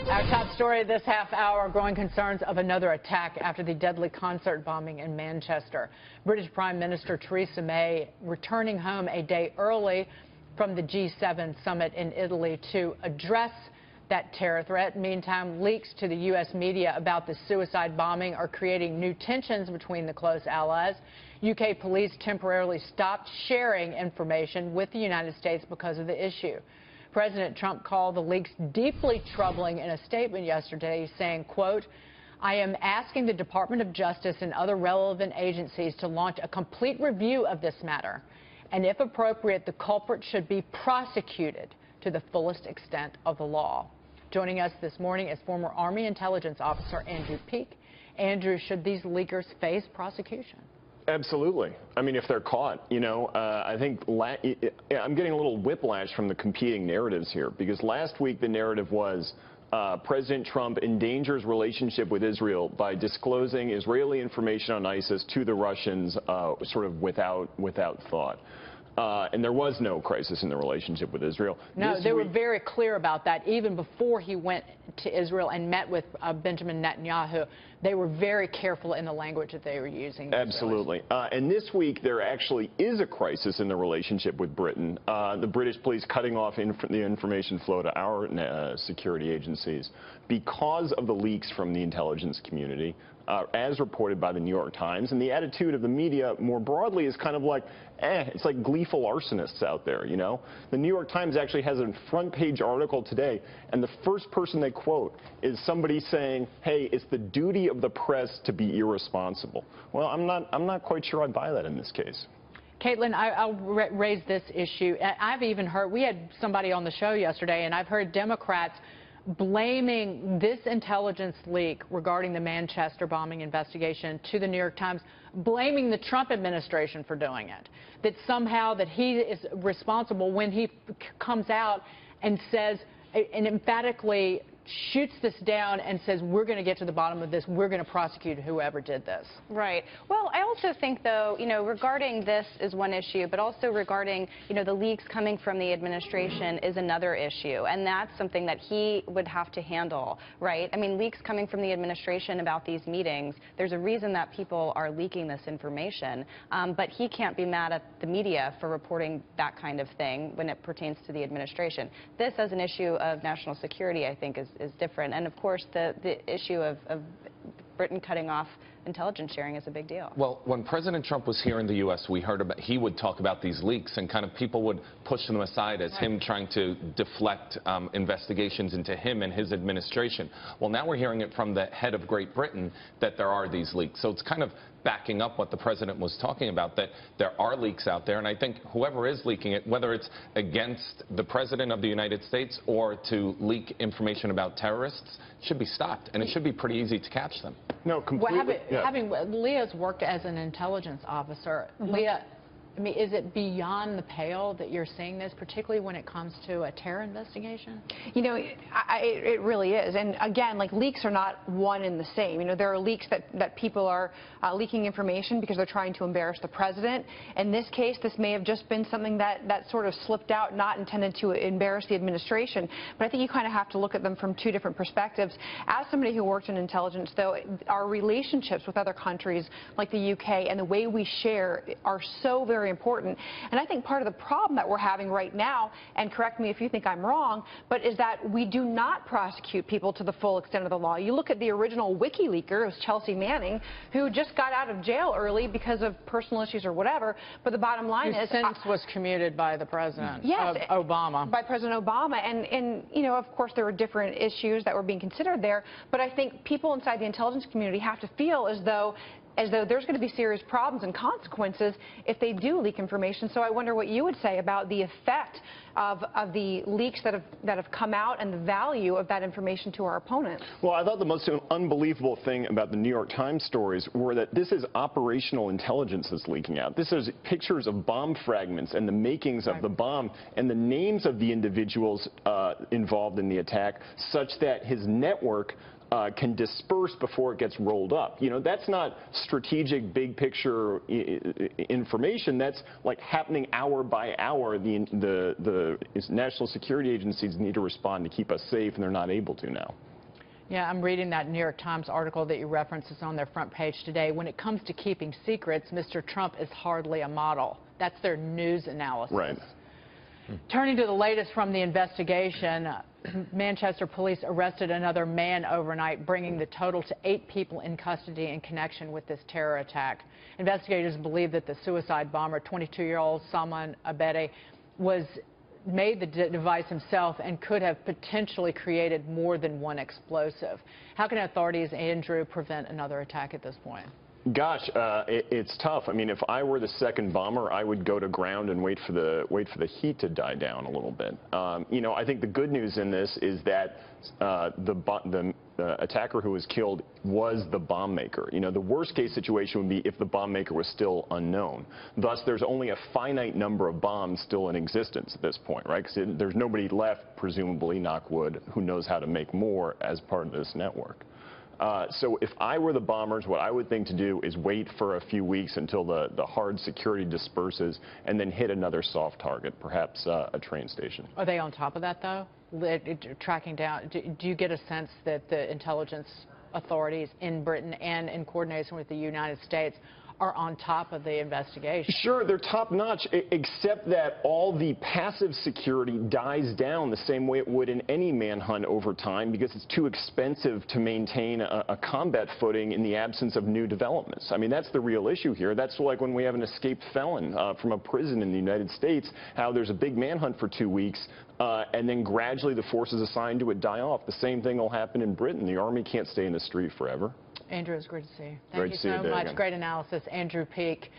Our top story this half hour, growing concerns of another attack after the deadly concert bombing in Manchester. British Prime Minister Theresa May returning home a day early from the G7 summit in Italy to address that terror threat. Meantime, leaks to the U.S. media about the suicide bombing are creating new tensions between the close allies. UK police temporarily stopped sharing information with the United States because of the issue. President Trump called the leaks deeply troubling in a statement yesterday, saying, quote, "I am asking the Department of Justice and other relevant agencies to launch a complete review of this matter, and if appropriate, the culprit should be prosecuted to the fullest extent of the law." Joining us this morning is former Army Intelligence Officer Andrew Peek. Andrew, should these leakers face prosecution? Absolutely. I mean, if they're caught, I think I'm getting a little whiplash from the competing narratives here, because last week the narrative was President Trump endangers relationship with Israel by disclosing Israeli information on ISIS to the Russians sort of without thought. And there was no crisis in the relationship with Israel. No, they were very clear about that. Even before he went to Israel and met with Benjamin Netanyahu, they were very careful in the language that they were using. Absolutely. And this week, there actually is a crisis in the relationship with Britain. The British police cutting off the information flow to our security agencies because of the leaks from the intelligence community, as reported by the New York Times. And the attitude of the media more broadly is kind of like, it's like gleeful arsonists out there, The New York Times actually has a front-page article today, and the first person they quote is somebody saying, hey, it's the duty of the press to be irresponsible. Well, I'm not quite sure I buy that in this case. Caitlin, I'll raise this issue. I've even heard, we had somebody on the show yesterday, and I've heard Democrats blaming this intelligence leak regarding the Manchester bombing investigation to the New York Times, blaming the Trump administration for doing it, that somehow that he is responsible when he comes out and says, and emphatically shoots this down and says, we're going to get to the bottom of this, we're going to prosecute whoever did this. Right. Well, I also think, though, regarding this is one issue, but also regarding, the leaks coming from the administration is another issue, and that's something that he would have to handle, right? I mean, leaks coming from the administration about these meetings, there's a reason that people are leaking this information, but he can't be mad at the media for reporting that kind of thing when it pertains to the administration. This, as an issue of national security, I think is different. And of course, the issue of Britain cutting off intelligence sharing is a big deal. Well, when President Trump was here in the U.S., we heard about, he would talk about these leaks, and kind of people would push them aside as him trying to deflect investigations into him and his administration. Well, now we're hearing it from the head of Great Britain that there are these leaks. So it's kind of backing up what the president was talking about, that there are leaks out there. And I think whoever is leaking it, whether it's against the president of the United States or to leak information about terrorists, should be stopped. And it should be pretty easy to catch them. No, completely. Well, Leah's worked as an intelligence officer. Leah, I mean, is it beyond the pale that you're seeing this, particularly when it comes to a terror investigation? It really is. And again, like, leaks are not one and the same. There are leaks that people are leaking information because they're trying to embarrass the president. In this case, this may have just been something that sort of slipped out, not intended to embarrass the administration. But I think you kind of have to look at them from two different perspectives. As somebody who worked in intelligence, though, our relationships with other countries like the UK and the way we share are so very important. And I think part of the problem that we're having right now, and correct me if you think I'm wrong, but is that we do not prosecute people to the full extent of the law. You look at the original WikiLeaker, it was Chelsea Manning, who just got out of jail early because of personal issues or whatever. But the bottom line is, sentence was commuted by the president, Obama. By President Obama. And of course, there were different issues that were being considered there. But I think people inside the intelligence community have to feel as though there's going to be serious problems and consequences if they do leak information. So I wonder what you would say about the effect of the leaks that have come out and the value of that information to our opponents. Well, I thought the most unbelievable thing about the New York Times stories were that this is operational intelligence that's leaking out. This is pictures of bomb fragments and the makings of the bomb and the names of the individuals involved in the attack, such that his network can disperse before it gets rolled up. That's not strategic, big picture information. That's like happening hour by hour. The national security agencies need to respond to keep us safe, and they're not able to now. Yeah, I'm reading that New York Times article that you referenced. It's on their front page today. When it comes to keeping secrets, Mr. Trump is hardly a model. That's their news analysis. Right. Turning to the latest from the investigation, Manchester police arrested another man overnight, bringing the total to 8 people in custody in connection with this terror attack. Investigators believe that the suicide bomber, 22-year-old Salman Abedi, made the device himself and could have potentially created more than one explosive. How can authorities, Andrew, prevent another attack at this point? Gosh, it's tough. I mean, if I were the second bomber, I would go to ground and wait for the heat to die down a little bit. You know, I think the good news in this is that the attacker who was killed was the bomb maker. You know, the worst case situation would be if the bomb maker was still unknown. Thus, there's only a finite number of bombs still in existence at this point, right? Because there's nobody left, presumably, knock wood, who knows how to make more as part of this network. So if I were the bombers, what I would think to do is wait for a few weeks until the hard security disperses and then hit another soft target, perhaps a train station. Are they on top of that, though? Tracking down, do you get a sense that the intelligence authorities in Britain and in coordination with the United States are on top of the investigation? Sure, they're top-notch, except that all the passive security dies down the same way it would in any manhunt over time because it's too expensive to maintain a combat footing in the absence of new developments. I mean, that's the real issue here. That's like when we have an escaped felon from a prison in the United States, how there's a big manhunt for 2 weeks, and then gradually the forces assigned to it die off. The same thing will happen in Britain. The Army can't stay in the street forever. Andrew, it's great to see you. Thank you so much. Great analysis. Andrew Peak